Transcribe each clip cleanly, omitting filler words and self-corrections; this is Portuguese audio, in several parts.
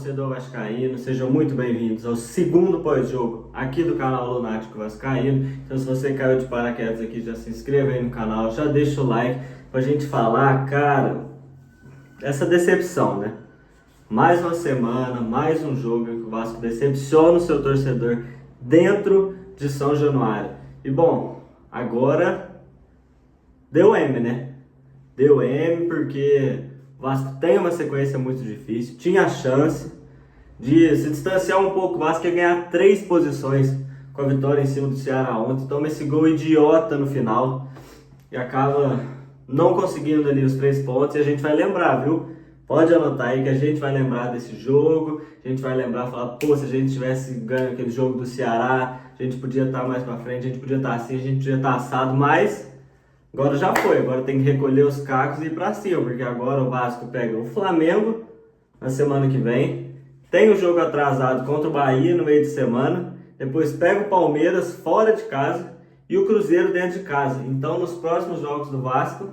torcedor vascaíno, sejam muito bem-vindos ao segundo pós-jogo aqui do canal Lunático Vascaíno. Então, se você caiu de paraquedas aqui, já se inscreva aí no canal, já deixa o like pra gente falar, cara, essa decepção, né? Mais uma semana, mais um jogo que o Vasco decepciona o seu torcedor dentro de São Januário. E bom, agora deu M, né? Deu M porque o Vasco tem uma sequência muito difícil, tinha a chance de se distanciar um pouco. O Vasco ia ganhar 3 posições com a vitória em cima do Ceará ontem. Toma esse gol idiota no final e acaba não conseguindo ali os 3 pontos. E a gente vai lembrar, viu? Pode anotar aí que a gente vai lembrar desse jogo. A gente vai lembrar, falar, pô, se a gente tivesse ganho aquele jogo do Ceará, a gente podia estar mais pra frente, a gente podia estar assim, a gente podia estar assado, mas agora já foi, agora tem que recolher os cacos e ir pra cima, porque agora o Vasco pega o Flamengo na semana que vem, tem o jogo atrasado contra o Bahia no meio de semana, depois pega o Palmeiras fora de casa e o Cruzeiro dentro de casa. Então, nos próximos jogos do Vasco,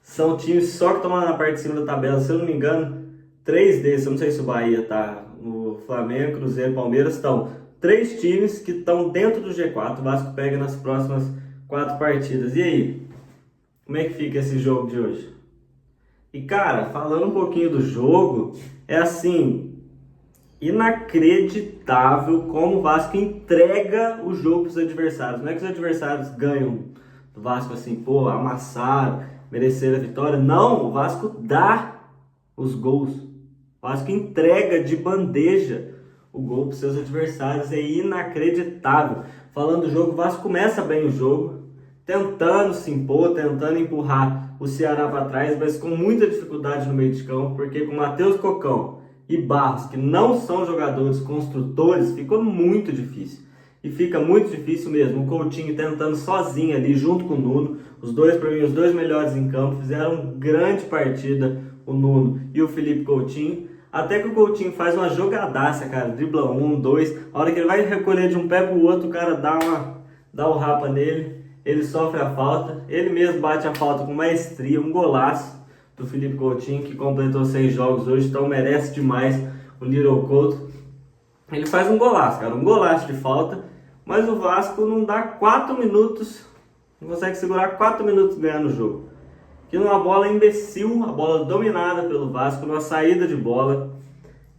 são times só que estão lá na parte de cima da tabela, se eu não me engano, 3 desses, eu não sei se o Bahia tá, o Flamengo, Cruzeiro e Palmeiras estão, 3 times que estão dentro do G4, o Vasco pega nas próximas 4 partidas. E aí? Como é que fica esse jogo de hoje? E cara, falando um pouquinho do jogo, é assim, inacreditável como o Vasco entrega o jogo para os adversários. Não é que os adversários ganham do Vasco assim, pô, amassaram, mereceram a vitória. Não, o Vasco dá os gols. O Vasco entrega de bandeja o gol para os seus adversários. É inacreditável. Falando do jogo, o Vasco começa bem o jogo, tentando se impor, tentando empurrar o Ceará para trás, mas com muita dificuldade no meio de campo, porque com Matheus Cocão e Barros, que não são jogadores construtores, ficou muito difícil. E fica muito difícil mesmo. O Coutinho tentando sozinho ali, junto com o Nuno. Os dois, para mim, os dois melhores em campo, fizeram grande partida, o Nuno e o Felipe Coutinho. Até que o Coutinho faz uma jogadaça, cara, dribla 1, 2. A hora que ele vai recolher de um pé pro outro, o cara dá o rapa nele. Ele sofre a falta, ele mesmo bate a falta com maestria, um golaço do Felipe Coutinho, que completou 6 jogos hoje, então merece demais o Little Couto. Ele faz um golaço, cara, um golaço de falta, mas o Vasco não dá 4 minutos, não consegue segurar 4 minutos ganhando o jogo. Que numa bola imbecil, a bola dominada pelo Vasco, numa saída de bola,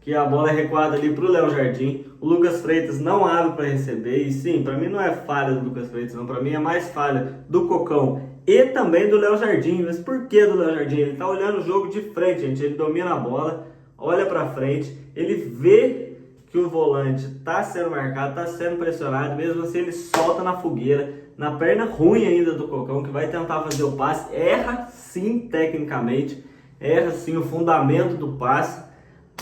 que a bola é recuada ali para o Léo Jardim, o Lucas Freitas não abre para receber, e sim, para mim não é falha do Lucas Freitas, não, para mim é mais falha do Cocão e também do Léo Jardim. Mas por que do Léo Jardim? Ele tá olhando o jogo de frente, gente, ele domina a bola, olha para frente, ele vê que o volante tá sendo marcado, tá sendo pressionado, mesmo assim ele solta na fogueira, na perna ruim ainda do Cocão, que vai tentar fazer o passe, erra sim tecnicamente, erra sim o fundamento do passe,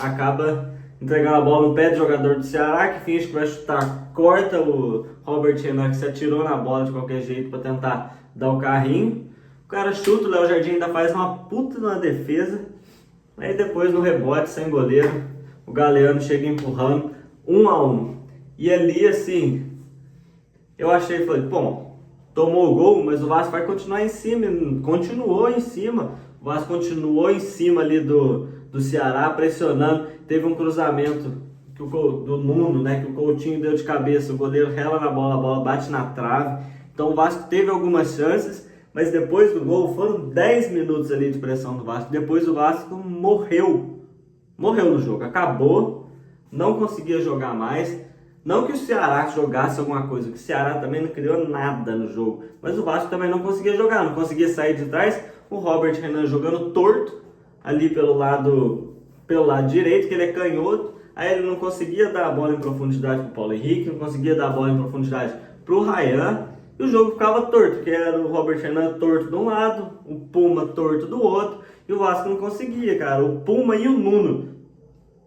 acaba entregando a bola no pé do jogador do Ceará, que finge que vai chutar, corta o Robert Renan, que se atirou na bola de qualquer jeito para tentar dar o carrinho. O cara chuta, o Léo Jardim ainda faz uma puta na defesa. Aí depois no rebote, sem goleiro, o Galeano chega empurrando 1-1. E ali assim, eu achei, falei, bom, tomou o gol, mas o Vasco vai continuar em cima. Continuou em cima. O Vasco continuou em cima ali do Ceará, pressionando. Teve um cruzamento do Nuno, né, que o Coutinho deu de cabeça, o goleiro rela na bola, a bola bate na trave. Então o Vasco teve algumas chances, mas depois do gol foram 10 minutos ali de pressão do Vasco. Depois o Vasco morreu no jogo, acabou, não conseguia jogar mais. Não que o Ceará jogasse alguma coisa, que o Ceará também não criou nada no jogo, mas o Vasco também não conseguia jogar, não conseguia sair de trás. O Robert Renan jogando torto ali pelo lado direito, que ele é canhoto, aí ele não conseguia dar a bola em profundidade para o Paulo Henrique, não conseguia dar a bola em profundidade para o Ryan, e o jogo ficava torto, que era o Robert Renan torto de um lado, o Puma torto do outro, e o Vasco não conseguia, cara. O Puma e o Nuno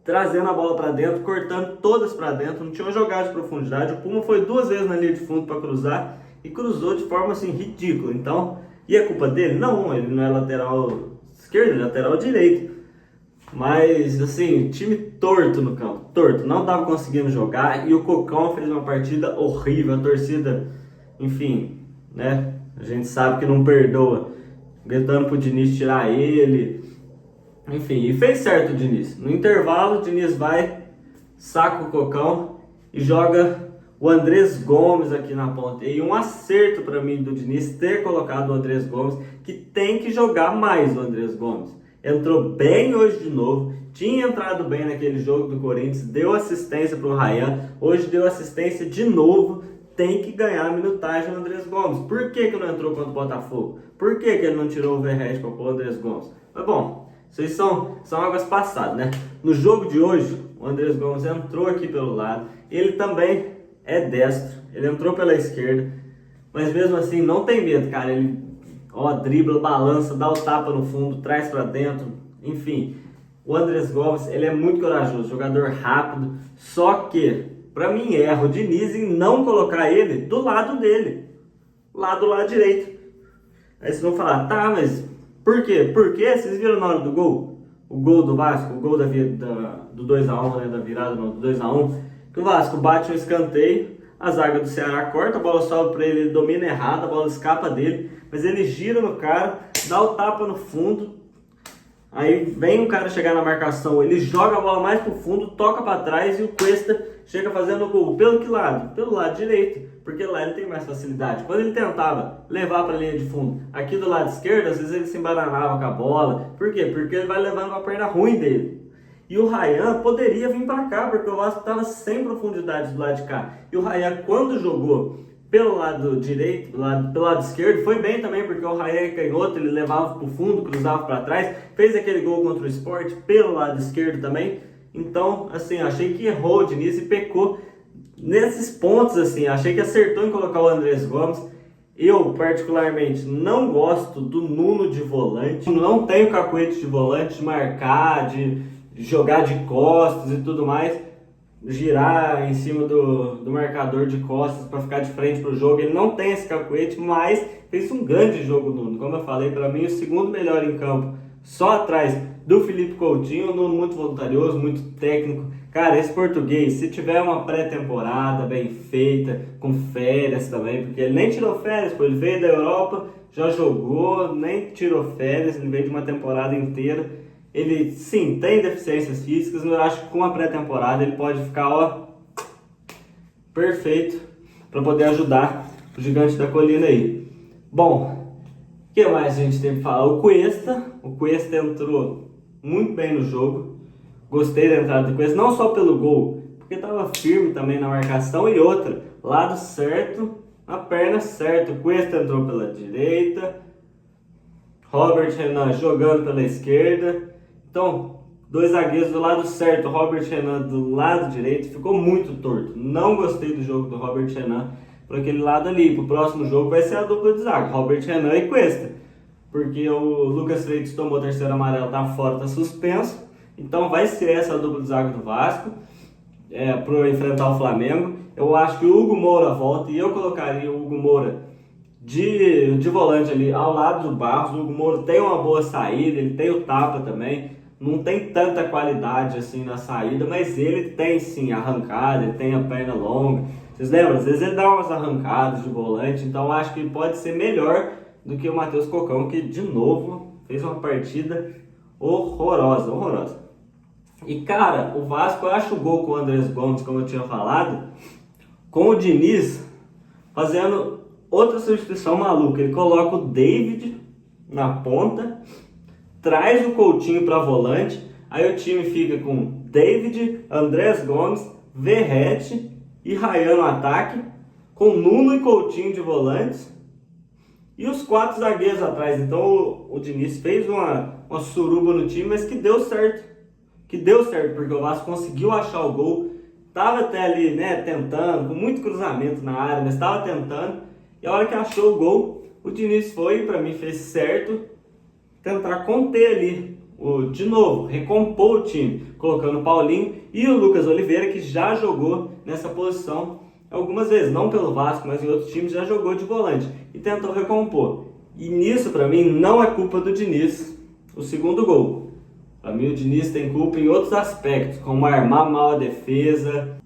trazendo a bola para dentro, cortando todas para dentro, não tinha uma jogada de profundidade. O Puma foi 2 vezes na linha de fundo para cruzar, e cruzou de forma assim ridícula. Então, e é culpa dele? Não, ele não é lateral esquerdo, ele é lateral direito. Mas, assim, time torto no campo, torto, não estava conseguindo jogar, e o Cocão fez uma partida horrível, a torcida, enfim, né, a gente sabe que não perdoa, gritando pro Diniz tirar ele, Enfim, e fez certo o Diniz. No intervalo, o Diniz vai, saca o Cocão e joga o Andrés Gomes aqui na ponta. E um acerto para mim do Diniz ter colocado o Andrés Gomes, que tem que jogar mais o Andrés Gomes. Entrou bem hoje de novo, tinha entrado bem naquele jogo do Corinthians, deu assistência para o Ryan, hoje deu assistência de novo. Tem que ganhar a minutagem no Andrés Gomes. Por que não entrou contra o Botafogo? Por que ele não tirou o Verratti para pôr o Andrés Gomes? Mas bom, isso aí são águas passadas, né? No jogo de hoje, o Andrés Gomes entrou aqui pelo lado. Ele também é destro. Ele entrou pela esquerda. Mas mesmo assim, não tem medo, cara. Ele dribla, balança, dá o tapa no fundo, traz pra dentro. Enfim, o Andrés Gomes, ele é muito corajoso. Jogador rápido. Só que, pra mim, erra o Diniz em não colocar ele do lado dele. Lá do lado direito. Aí vocês vão falar, tá, mas por quê? Porque vocês viram na hora do gol? O gol do Vasco, o gol do 2x1, né? Da virada, não, do 2x1. Que o Vasco bate um escanteio, a zaga do Ceará corta, a bola sobe pra ele, ele domina errado, a bola escapa dele, mas ele gira no cara, dá o tapa no fundo. Aí vem um cara chegar na marcação, ele joga a bola mais pro fundo, toca pra trás e o Cuesta chega fazendo o gol. Pelo que lado? Pelo lado direito, porque lá ele tem mais facilidade. Quando ele tentava levar pra linha de fundo aqui do lado esquerdo, às vezes ele se embananava com a bola. Por quê? Porque ele vai levando a perna ruim dele. E o Ryan poderia vir para cá, porque o Vasco estava sem profundidade do lado de cá. E o Ryan, quando jogou pelo lado direito, pelo lado esquerdo, foi bem também, porque o Ryan é canhoto, ele levava para o fundo, cruzava para trás, fez aquele gol contra o Sport pelo lado esquerdo também. Então, assim, achei que errou o Diniz e pecou nesses pontos, assim, achei que acertou em colocar o Andrés Gomes. Eu, particularmente, não gosto do Nuno de volante, não tenho cacuete de volante, de marcar, de jogar de costas e tudo mais, girar em cima do marcador de costas para ficar de frente para o jogo. Ele não tem esse cacuete, mas fez um grande jogo, Nuno. Como eu falei, para mim o segundo melhor em campo, só atrás do Felipe Coutinho. O Nuno muito voluntarioso, muito técnico. Cara, esse português, se tiver uma pré-temporada bem feita, com férias também, porque ele nem tirou férias, pô, ele veio da Europa, já jogou, nem tirou férias, ele veio de uma temporada inteira. Ele, sim, tem deficiências físicas, mas eu acho que com a pré-temporada ele pode ficar, perfeito para poder ajudar o gigante da colina aí. Bom, o que mais a gente tem para falar? O Cuesta entrou muito bem no jogo. Gostei da entrada do Cuesta, não só pelo gol, porque estava firme também na marcação. E outra, lado certo, a perna certa. O Cuesta entrou pela direita, Robert Renan jogando pela esquerda. Então, dois zagueiros do lado certo, Robert Renan do lado direito, ficou muito torto. Não gostei do jogo do Robert Renan por aquele lado ali. Pro próximo jogo vai ser a dupla de zaga, Robert Renan e Cuesta. Porque o Lucas Freitas tomou o terceiro amarelo, tá fora, tá suspenso. Então vai ser essa a dupla de zaga do Vasco para enfrentar o Flamengo. Eu acho que o Hugo Moura volta e eu colocaria o Hugo Moura de volante ali ao lado do Barros. O Hugo Moura tem uma boa saída, ele tem o tapa também. Não tem tanta qualidade assim na saída, mas ele tem sim arrancada, ele tem a perna longa. Vocês lembram? Às vezes ele dá umas arrancadas de volante, então acho que ele pode ser melhor do que o Matheus Cocão, que de novo fez uma partida horrorosa. E cara, o Vasco acha o gol com o Andrés Gomes, como eu tinha falado, com o Diniz fazendo outra substituição maluca. Ele coloca o David na ponta, traz o Coutinho para volante, aí o time fica com David, Andrés Gomes, Verratti e Ryan no ataque, com Nuno e Coutinho de volantes e os 4 zagueiros atrás. Então o Diniz fez uma suruba no time, mas que deu certo. Porque o Vasco conseguiu achar o gol, estava até ali, né, tentando, com muito cruzamento na área, mas estava tentando, e a hora que achou o gol, o Diniz foi, para mim fez certo, tentar conter ali, de novo, recompor o time, colocando o Paulinho e o Lucas Oliveira, que já jogou nessa posição algumas vezes, não pelo Vasco, mas em outros times já jogou de volante, e tentou recompor. E nisso, para mim, não é culpa do Diniz, o segundo gol. Para mim, o Diniz tem culpa em outros aspectos, como armar mal a defesa.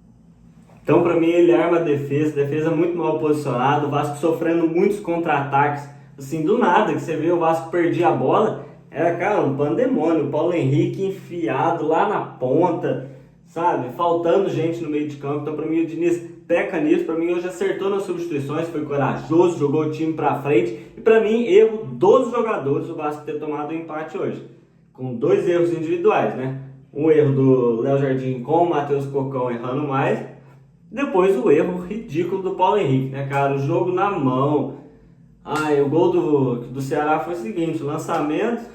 Então, para mim, ele arma a defesa muito mal posicionada, o Vasco sofrendo muitos contra-ataques, assim, do nada, que você vê o Vasco perder a bola, Era, cara, um pandemônio. O Paulo Henrique enfiado lá na ponta, sabe? Faltando gente no meio de campo. Então, pra mim, o Diniz peca nisso. Pra mim, hoje acertou nas substituições, foi corajoso, jogou o time pra frente. E pra mim, erro dos jogadores, o Vasco ter tomado o empate hoje. Com 2 erros individuais, né? Um erro do Léo Jardim com o Matheus Cocão errando mais. Depois o erro ridículo do Paulo Henrique, né, cara? O jogo na mão. O gol do Ceará foi o seguinte: lançamento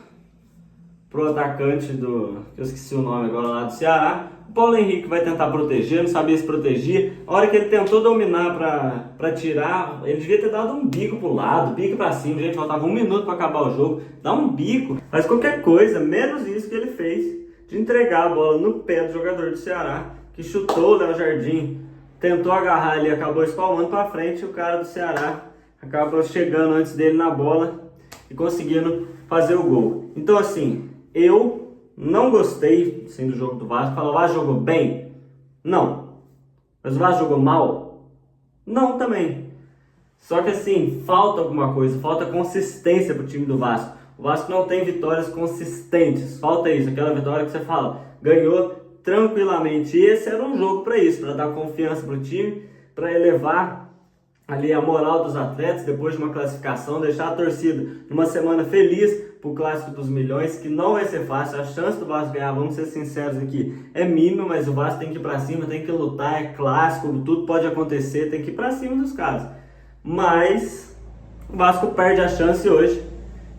pro atacante que eu esqueci o nome agora lá do Ceará. O Paulo Henrique vai tentar proteger, não sabia se protegia. A hora que ele tentou dominar pra tirar, ele devia ter dado um bico pro lado, bico pra cima. Gente, faltava 1 minuto pra acabar o jogo. Dá um bico, faz qualquer coisa, menos isso que ele fez, de entregar a bola no pé do jogador do Ceará, que chutou o Léo Jardim, tentou agarrar ali, acabou espalmando pra frente. E o cara do Ceará acabou chegando antes dele na bola e conseguindo fazer o gol. Então, assim, eu não gostei, assim, do jogo do Vasco. Fala, o Vasco jogou bem? Não. Mas o Vasco jogou mal? Não, também. Só que, assim, falta alguma coisa, falta consistência pro time do Vasco. O Vasco não tem vitórias consistentes, falta isso, aquela vitória que você fala, ganhou tranquilamente. E esse era um jogo para isso, para dar confiança pro time, para elevar ali a moral dos atletas depois de uma classificação, deixar a torcida numa semana feliz pro Clássico dos Milhões, que não vai ser fácil. A chance do Vasco ganhar, vamos ser sinceros aqui, é mínima, mas o Vasco tem que ir pra cima, tem que lutar, é clássico, tudo pode acontecer, tem que ir pra cima dos caras. Mas o Vasco perde a chance hoje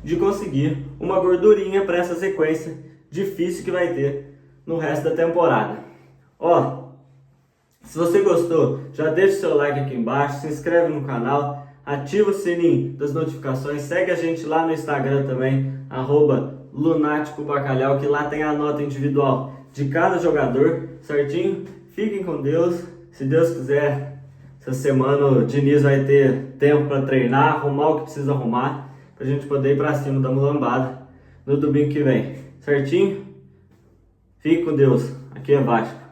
de conseguir uma gordurinha para essa sequência difícil que vai ter no resto da temporada. Se você gostou, já deixa o seu like aqui embaixo, se inscreve no canal, ativa o sininho das notificações, segue a gente lá no Instagram também, @lunaticobacalhau, que lá tem a nota individual de cada jogador, certinho? Fiquem com Deus, se Deus quiser, essa semana o Diniz vai ter tempo para treinar, arrumar o que precisa arrumar, pra gente poder ir pra cima da mulambada no domingo que vem, certinho? Fique com Deus, aqui é Vasco.